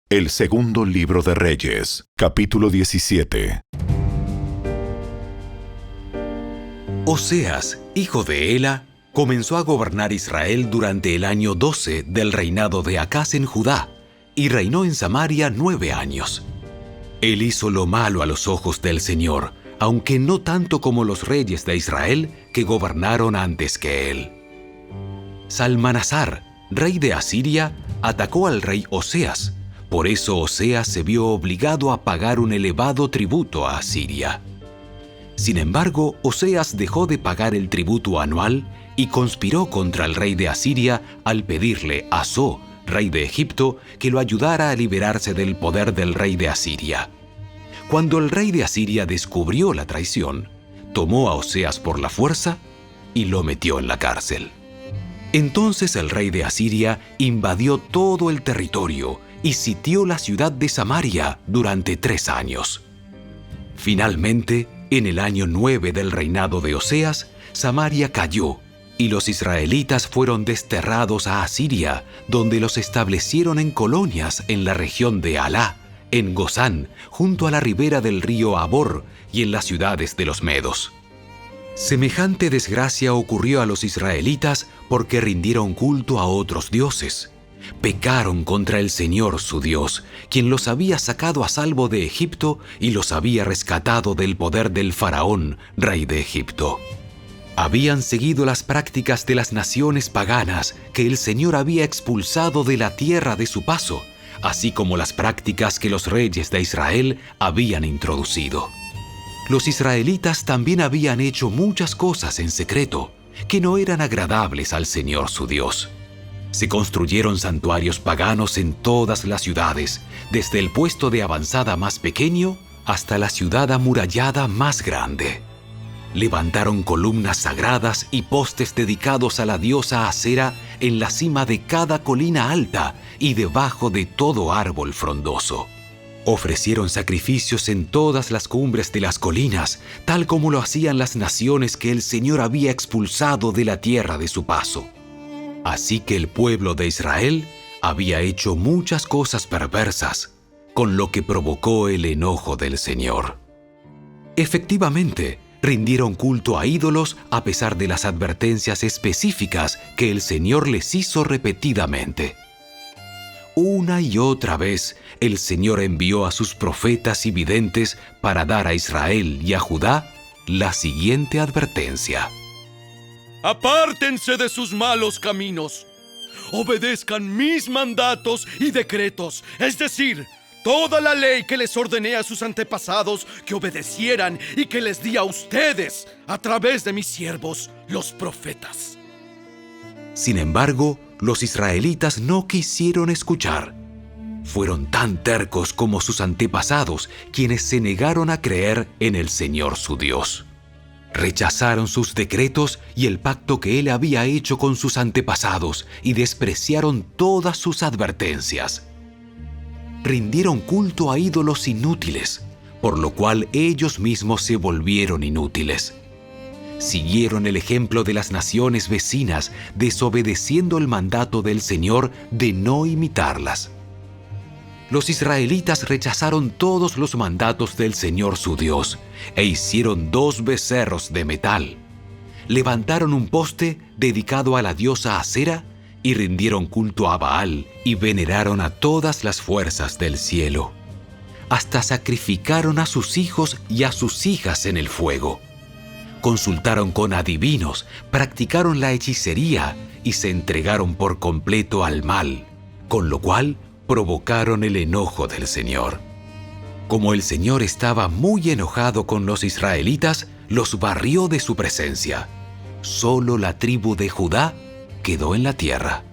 El segundo libro de Reyes, capítulo 17. Oseas, hijo de Ela, comenzó a gobernar Israel durante el año 12 del reinado de Acaz en Judá, y reinó en Samaria 9 años. Él hizo lo malo a los ojos del Señor, aunque no tanto como los reyes de Israel que gobernaron antes que él. Salmanasar, rey de Asiria, atacó al rey Oseas. Por eso Oseas se vio obligado a pagar un elevado tributo a Asiria. Sin embargo, Oseas dejó de pagar el tributo anual y conspiró contra el rey de Asiria al pedirle a So, rey de Egipto, que lo ayudara a liberarse del poder del rey de Asiria. Cuando el rey de Asiria descubrió la traición, tomó a Oseas por la fuerza y lo metió en la cárcel. Entonces el rey de Asiria invadió todo el territorio y sitió la ciudad de Samaria durante 3 años. Finalmente, en el año 9 del reinado de Oseas, Samaria cayó y los israelitas fueron desterrados a Asiria, donde los establecieron en colonias en la región de Halá, en Gozán, junto a la ribera del río Habor y en las ciudades de los medos. Semejante desgracia ocurrió a los israelitas porque rindieron culto a otros dioses. Pecaron contra el Señor su Dios, quien los había sacado a salvo de Egipto y los había rescatado del poder del faraón, rey de Egipto. Habían seguido las prácticas de las naciones paganas que el Señor había expulsado de la tierra de su paso, así como las prácticas que los reyes de Israel habían introducido. Los israelitas también habían hecho muchas cosas en secreto que no eran agradables al Señor su Dios. Se construyeron santuarios paganos en todas las ciudades, desde el puesto de avanzada más pequeño hasta la ciudad amurallada más grande. Levantaron columnas sagradas y postes dedicados a la diosa Asera en la cima de cada colina alta y debajo de todo árbol frondoso. Ofrecieron sacrificios en todas las cumbres de las colinas, tal como lo hacían las naciones que el Señor había expulsado de la tierra de su paso. Así que el pueblo de Israel había hecho muchas cosas perversas, con lo que provocó el enojo del Señor. Efectivamente, rindieron culto a ídolos a pesar de las advertencias específicas que el Señor les hizo repetidamente. Una y otra vez, el Señor envió a sus profetas y videntes para dar a Israel y a Judá la siguiente advertencia. Apártense de sus malos caminos. Obedezcan mis mandatos y decretos, es decir, toda la ley que les ordené a sus antepasados que obedecieran y que les di a ustedes a través de mis siervos, los profetas. Sin embargo, los israelitas no quisieron escuchar. Fueron tan tercos como sus antepasados, quienes se negaron a creer en el Señor su Dios. Rechazaron sus decretos y el pacto que Él había hecho con sus antepasados y despreciaron todas sus advertencias. Rindieron culto a ídolos inútiles, por lo cual ellos mismos se volvieron inútiles. Siguieron el ejemplo de las naciones vecinas, desobedeciendo el mandato del Señor de no imitarlas. Los israelitas rechazaron todos los mandatos del Señor su Dios e hicieron 2 becerros de metal. Levantaron un poste dedicado a la diosa Asera y rindieron culto a Baal y veneraron a todas las fuerzas del cielo. Hasta sacrificaron a sus hijos y a sus hijas en el fuego. Consultaron con adivinos, practicaron la hechicería y se entregaron por completo al mal, con lo cual provocaron el enojo del Señor. Como el Señor estaba muy enojado con los israelitas, los barrió de su presencia. Solo la tribu de Judá quedó en la tierra.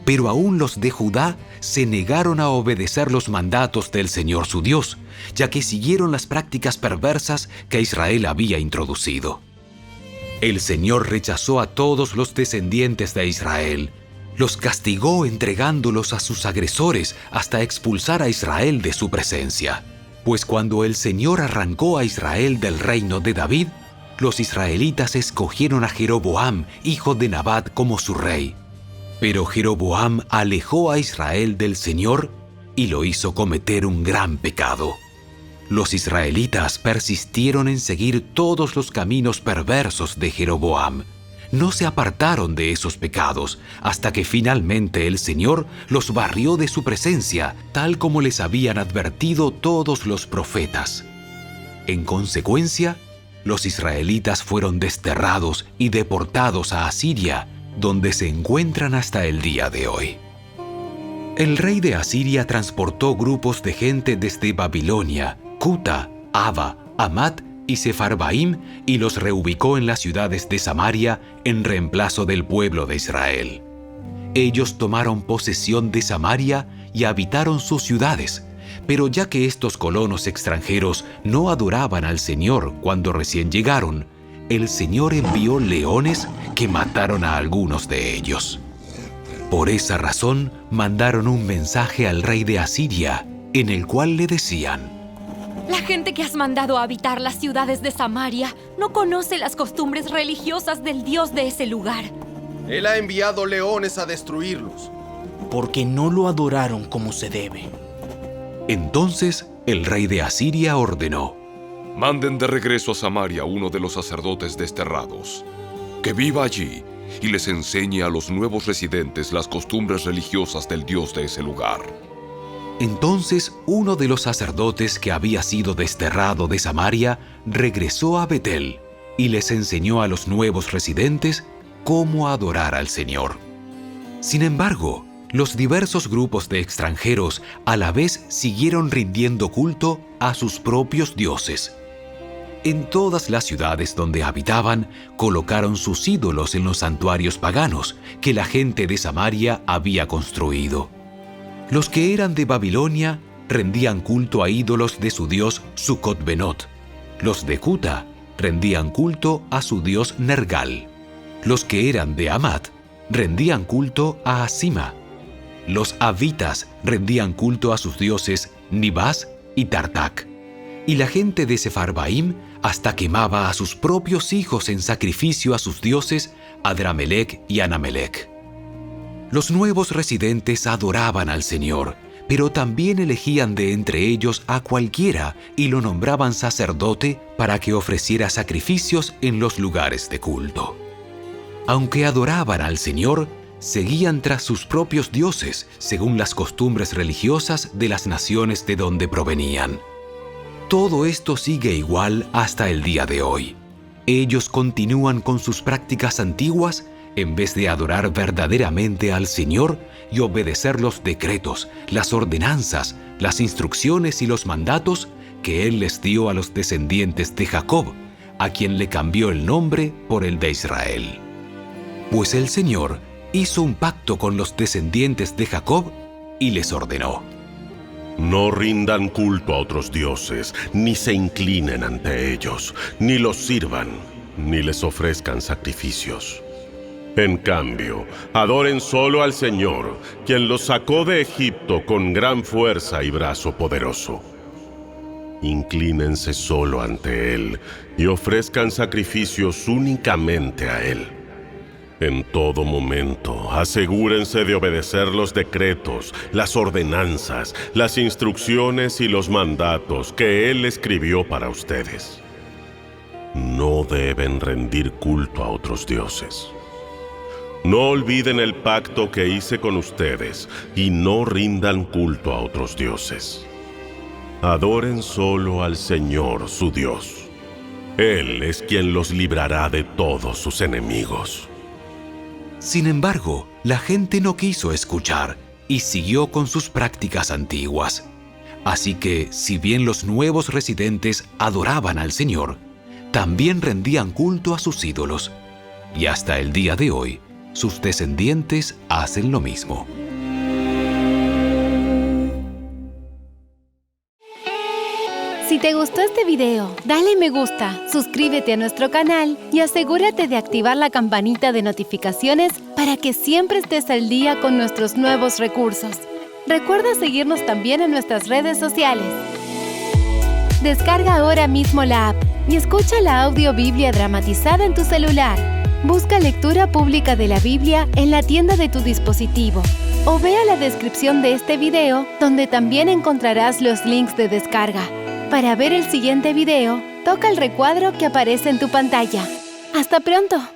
Pero aún los de Judá se negaron a obedecer los mandatos del Señor su Dios, ya que siguieron las prácticas perversas que Israel había introducido. El Señor rechazó a todos los descendientes de Israel. Los castigó entregándolos a sus agresores hasta expulsar a Israel de su presencia. Pues cuando el Señor arrancó a Israel del reino de David, los israelitas escogieron a Jeroboam, hijo de Nabat, como su rey. Pero Jeroboam alejó a Israel del Señor y lo hizo cometer un gran pecado. Los israelitas persistieron en seguir todos los caminos perversos de Jeroboam. No se apartaron de esos pecados hasta que finalmente el Señor los barrió de su presencia, tal como les habían advertido todos los profetas. En consecuencia, los israelitas fueron desterrados y deportados a Asiria, donde se encuentran hasta el día de hoy. El rey de Asiria transportó grupos de gente desde Babilonia, Cuta, Ava, Hamat y Sefarbaim y los reubicó en las ciudades de Samaria en reemplazo del pueblo de Israel. Ellos tomaron posesión de Samaria y habitaron sus ciudades, pero ya que estos colonos extranjeros no adoraban al Señor cuando recién llegaron, el Señor envió leones que mataron a algunos de ellos. Por esa razón mandaron un mensaje al rey de Asiria, en el cual le decían: La gente que has mandado a habitar las ciudades de Samaria no conoce las costumbres religiosas del Dios de ese lugar. Él ha enviado leones a destruirlos, porque no lo adoraron como se debe. Entonces el rey de Asiria ordenó: Manden de regreso a Samaria uno de los sacerdotes desterrados, que viva allí y les enseñe a los nuevos residentes las costumbres religiosas del Dios de ese lugar. Entonces uno de los sacerdotes que había sido desterrado de Samaria regresó a Betel y les enseñó a los nuevos residentes cómo adorar al Señor. Sin embargo, los diversos grupos de extranjeros a la vez siguieron rindiendo culto a sus propios dioses. En todas las ciudades donde habitaban, colocaron sus ídolos en los santuarios paganos que la gente de Samaria había construido. Los que eran de Babilonia rendían culto a ídolos de su dios Sucot-Benot. Los de Cuta rendían culto a su dios Nergal. Los que eran de Hamat rendían culto a Asima. Los havitas rendían culto a sus dioses Nibás y Tartak. Y la gente de Sefarbaim hasta quemaba a sus propios hijos en sacrificio a sus dioses Adramelech y Anamelech. Los nuevos residentes adoraban al Señor, pero también elegían de entre ellos a cualquiera y lo nombraban sacerdote para que ofreciera sacrificios en los lugares de culto. Aunque adoraban al Señor, seguían tras sus propios dioses, según las costumbres religiosas de las naciones de donde provenían. Todo esto sigue igual hasta el día de hoy. Ellos continúan con sus prácticas antiguas en vez de adorar verdaderamente al Señor y obedecer los decretos, las ordenanzas, las instrucciones y los mandatos que Él les dio a los descendientes de Jacob, a quien le cambió el nombre por el de Israel. Pues el Señor hizo un pacto con los descendientes de Jacob y les ordenó: No rindan culto a otros dioses, ni se inclinen ante ellos, ni los sirvan, ni les ofrezcan sacrificios. En cambio, adoren solo al Señor, quien los sacó de Egipto con gran fuerza y brazo poderoso. Inclínense solo ante Él y ofrezcan sacrificios únicamente a Él. En todo momento, asegúrense de obedecer los decretos, las ordenanzas, las instrucciones y los mandatos que Él escribió para ustedes. No deben rendir culto a otros dioses. No olviden el pacto que hice con ustedes y no rindan culto a otros dioses. Adoren solo al Señor, su Dios. Él es quien los librará de todos sus enemigos. Sin embargo, la gente no quiso escuchar y siguió con sus prácticas antiguas. Así que, si bien los nuevos residentes adoraban al Señor, también rendían culto a sus ídolos. Y hasta el día de hoy, sus descendientes hacen lo mismo. Si te gustó este video, dale me gusta, suscríbete a nuestro canal y asegúrate de activar la campanita de notificaciones para que siempre estés al día con nuestros nuevos recursos. Recuerda seguirnos también en nuestras redes sociales. Descarga ahora mismo la app y escucha la audio Biblia dramatizada en tu celular. Busca Lectura Pública de la Biblia en la tienda de tu dispositivo o ve a la descripción de este video, donde también encontrarás los links de descarga. Para ver el siguiente video, toca el recuadro que aparece en tu pantalla. ¡Hasta pronto!